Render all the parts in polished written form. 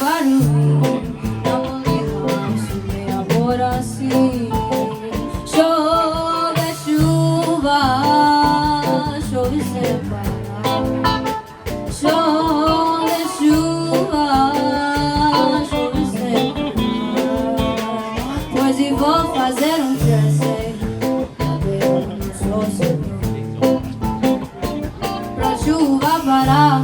chuva ruim, não vou levar isso meia por assim. Chove chuva, chove sem parar. Chove chuva, chove sem parar. Pois e vou fazer um jersey na beira do sossego, pra chuva parar.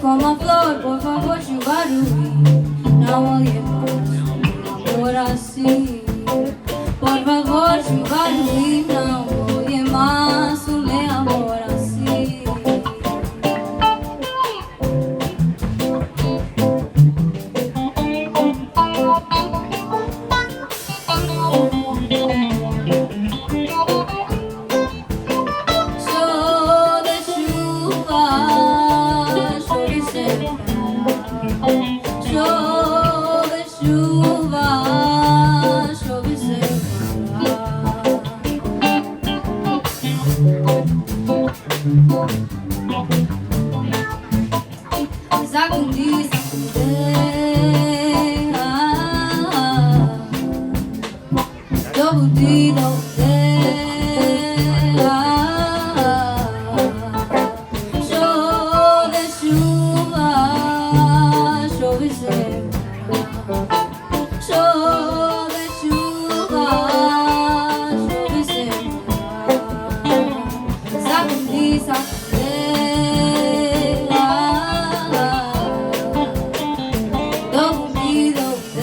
Como a flor, por favor, chuva ruim, não olhe mais por assim. Por favor, chuva ruim, não olhe mais o meu amor assim. Chove chuva, chove sem parar. Sacudir, sacudir, double D, double D. Chove chuva, chove sem parar. Chove chuva, chove sem parar. Sacudir, sacudir, double D, double D.